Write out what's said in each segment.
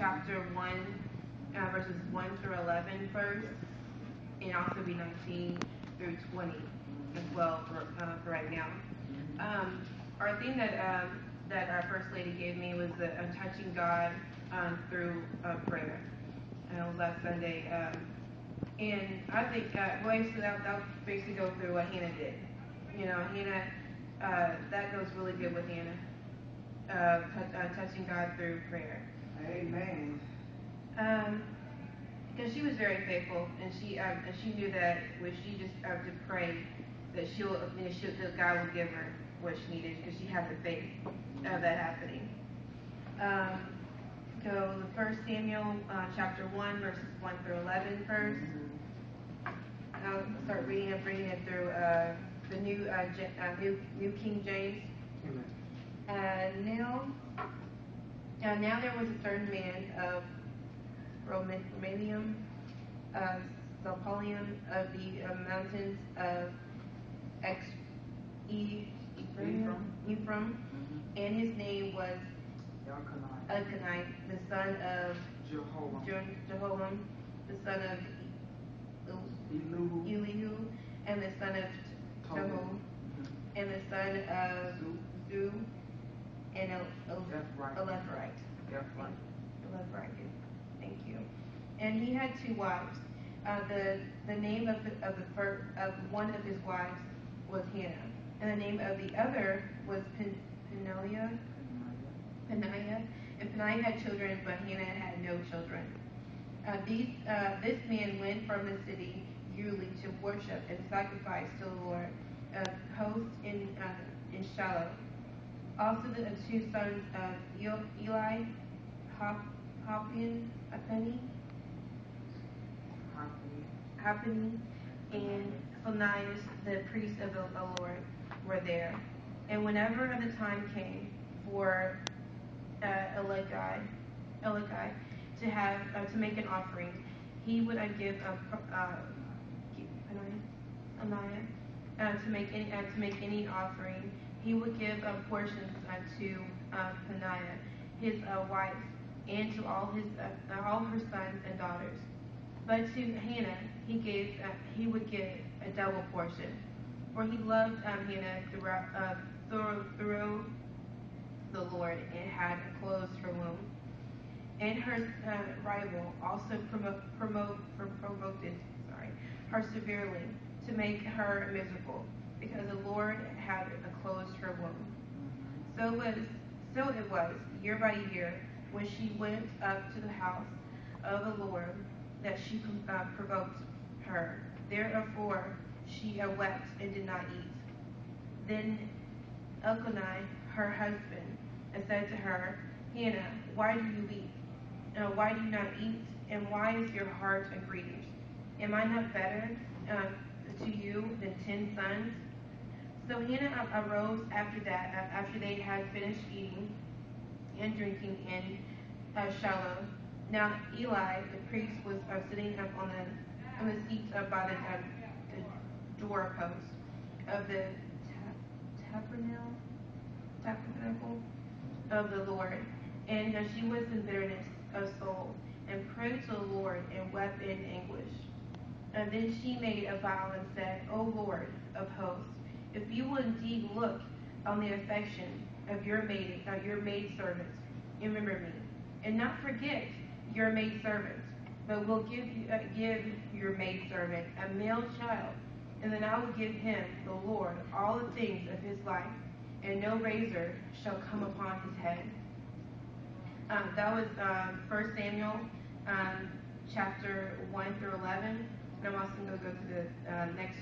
chapter 1, verses 1 through 11 first, and also be 19 through 20 as well for right now. Our theme that our First Lady gave me was touching God through prayer. It was last Sunday. And I think, so that basically goes through what Hannah did. Hannah, that goes really good with Hannah, touching God through prayer. Amen. Because she was very faithful, and she knew that when she just to pray, that that God would give her what she needed, because she had the faith of that happening. Go to 1 Samuel chapter 1, verses 1 through 11 first. I'll start bringing it through the New King James. Now there was a certain man of Romanium, Zalpolium, of the mountains of Ephraim, and his name was Elkanah, the son of Jehoram, the son of Elihu, and the son of Toho, and the son of Zu, and Elepharite. Thank you. And he had 2 wives. The name of one of his wives was Hannah, and the name of the other was Peninnah. And Peninnah had children, but Hannah had no children. This man went from the city yearly to worship and sacrifice to the Lord of hosts in Shiloh. Also the 2 sons of Eli, Hophni, and Phinehas, the priest of the Lord, were there. And whenever the time came for Elikai to make an offering, he would give to make any offering. He would give portions to Peninnah, his wife, and to all her sons and daughters. But to Hannah he would give a double portion, for he loved Hannah through the Lord, and had closed her womb. And her rival also provoked her severely to make her miserable, because the Lord had closed her womb. So it was year by year, when she went up to the house of the Lord, that she provoked her. Therefore she wept and did not eat. Then Elkanah, her husband, said to her, Hannah, why do you weep? Why do you not eat? And why is your heart grieved? Am I not better to you than 10 sons? So Hannah arose after they had finished eating and drinking in Shiloh. Now Eli, the priest, was sitting up on the seat by the doorpost of the tabernacle of the Lord, and she was in bitterness of soul, and prayed to the Lord, and wept in anguish. And then she made a vow and said, O Lord of hosts, if you will indeed look on the affection of your maidservant, and remember me, and not forget your maidservant, but will give your maidservant a male child, and then I will give him, the Lord, all the things of his life, and no razor shall come upon his head. That was 1 Samuel chapter 1 through 11. And I'm also going to go to the next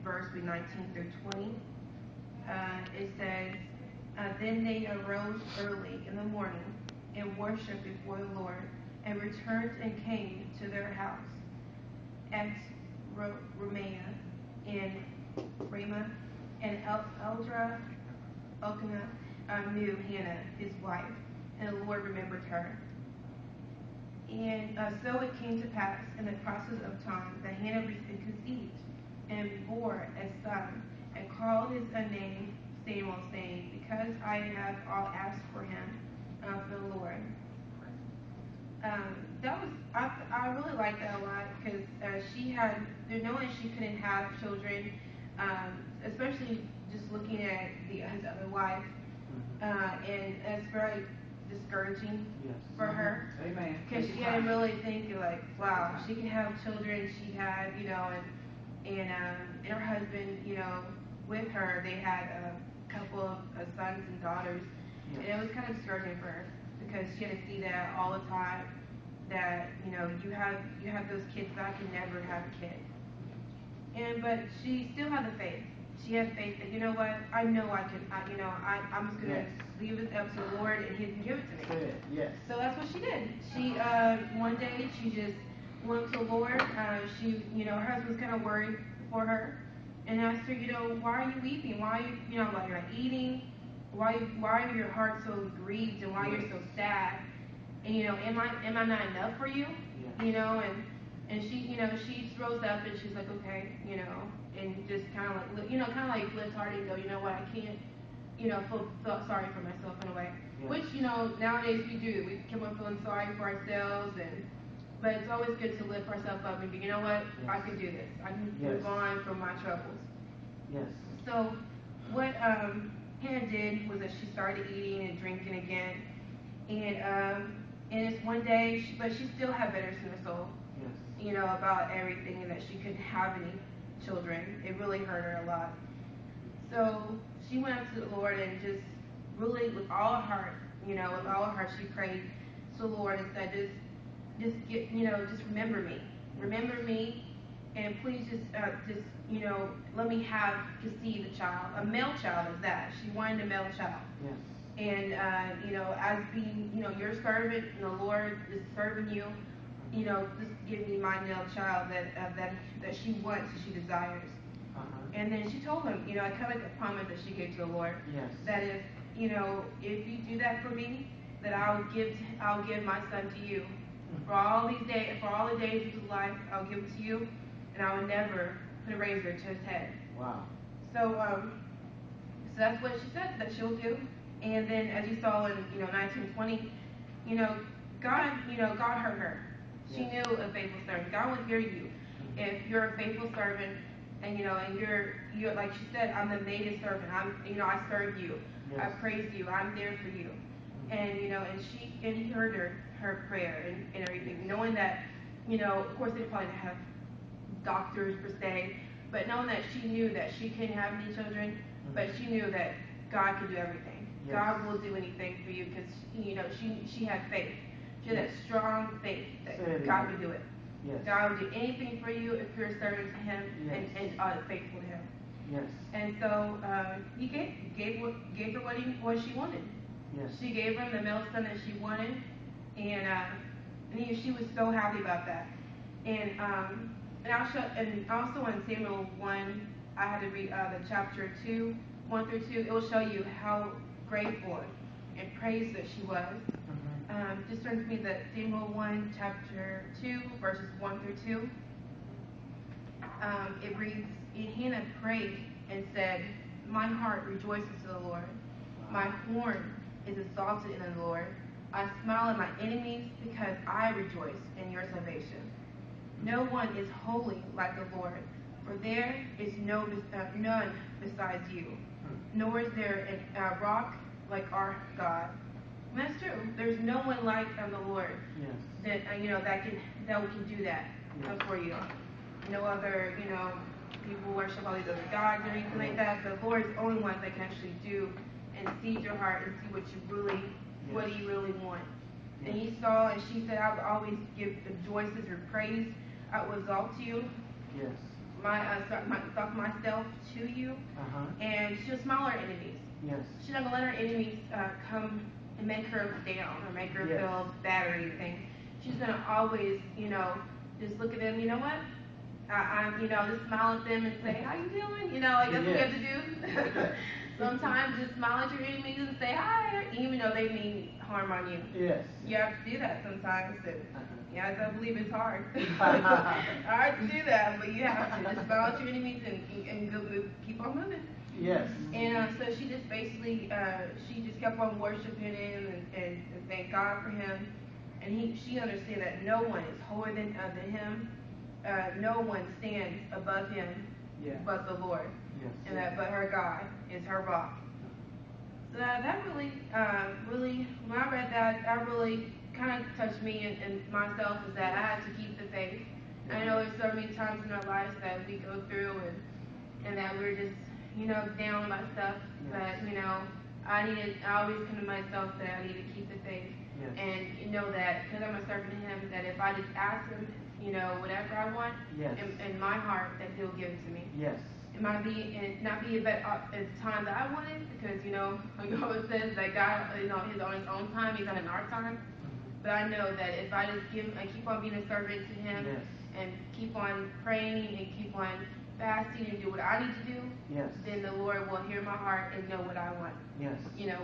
verse, 19 through 20. It says, Then they arose early in the morning and worshipped before the Lord, and returned and came to their house at Ramah, and Elkanah knew Hannah, his wife, and the Lord remembered her. And so it came to pass in the process of time that Hannah conceived and bore a son, and called his name Samuel, saying, Because I have asked for him for the Lord. that was I really liked that a lot because she had knowing she couldn't have children, especially just looking at his other wife, and it's very discouraging for her. Amen. Because she had to really think like, wow, she can have children. She had, and her husband, with her, they had a couple of sons and daughters, and it was kind of discouraging for her because she had to see that all the time. That you have those kids, but I can never have a kid. But she still had the faith. She had faith that what, I know I can. I'm just gonna leave it up to the Lord, and He can give it to me. Yes. So that's what she did. She one day she just went to the Lord. Her husband was kind of worried for her, and asked her, why are you weeping? Why are you, why you're not eating? Why are your heart so grieved, and why you're so sad? And am I not enough for you? And she she rose up and she's like, okay, and just kind of like lift heart and go, what, I can't, feel sorry for myself in a way. Yes. Which nowadays we do. We come up feeling sorry for ourselves, but it's always good to lift ourselves up and be, what, I can do this. I can move on from my troubles. Yes. So what Hannah did was that she started eating and drinking again, and it's one day, but she still had bitterness in her soul. Yes. About everything, and that she couldn't have any children. It really hurt her a lot. So she went up to the Lord and just really, with all her heart, with all her heart, she prayed to the Lord and said, just remember me, and please just let me conceive a child, a male child is that. She wanted a male child. Yes. And as being, your servant, and the Lord is serving you, just give me my male child that she wants, and she desires. And then she told him, kind of like a promise that she gave to the Lord, that if you do that for me, that I'll give my son to you. For all these days, for all the days of his life, I'll give it to you, and I will never put a razor to his head. Wow. So that's what she said that she'll do. And then, as you saw in 1920, God heard her. She knew a faithful servant. God will hear you if you're a faithful servant, and you're like she said, I'm the maid's servant. I serve you. Yes. I praise you. I'm there for you. And and he heard her prayer and everything, knowing that of course they probably didn't have doctors per se, but knowing that she knew that she couldn't have any children, but she knew that God could do everything. Yes. God will do anything for you because she had faith. She had that strong faith that God would do it. Yes. God will do anything for you if you're a servant to Him and faithful to Him. Yes. And so He gave her what she wanted. Yes. She gave him the male son that she wanted, and she was so happy about that. And also in Samuel 1, I had to read the chapter 2, 1 through 2. It will show you how grateful and praised that she was. Just turn to me that Samuel 1, chapter 2, verses 1 through 2. It reads, and Hannah prayed and said, my heart rejoices to the Lord. My horn is exalted in the Lord. I smile at my enemies because I rejoice in your salvation. No one is holy like the Lord, for there is none besides you, nor is there a rock like our God. And that's true. There's no one like the Lord that can do that for you. No other people worship all these other gods or anything like that. The Lord is the only one that can actually do and see your heart and see what you really want. And he saw, and she said, I will always give the voices or praise. I will exalt you. Yes. Exalt myself to you. And she'll smile at her enemies. Yes. She's not gonna let her enemies come and make her down or make her feel bad or anything. She's gonna always, just look at them. You know what? Just smile at them and say, how you doing? That's what you have to do. Sometimes just smile at your enemies and say hi, even though they mean harm on you. Yes. You have to do that sometimes. I believe it's hard. Hard to do that, but you have to just smile at your enemies and keep on moving. Yes. And so she just basically, she just kept on worshiping Him and thank God for Him. and she understands that no one is holy than him. No one stands above him but the Lord, and that but her God is her rock. So that really, when I read that really kind of touched me and myself, is that I had to keep the faith. I know there's so many times in our lives that we go through and that we're just, down about stuff. But, I always come to myself that I need to keep the faith. And know that, because I'm a servant to him, that if I just ask him, whatever I want in my heart, that he'll give it to me. It might be, and not be at the time that I want it, because, like it always says, that God, is on his own time, he's on in our time. But I know that if I just keep on being a servant to him, and keep on praying, and keep on fasting, and do what I need to do, then the Lord will hear my heart and know what I want.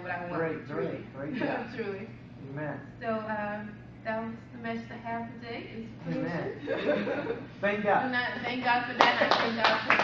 What I want. Great. Truly. Amen. So, that was the message I have today. Amen. Thank God. And thank God for that. I thank God for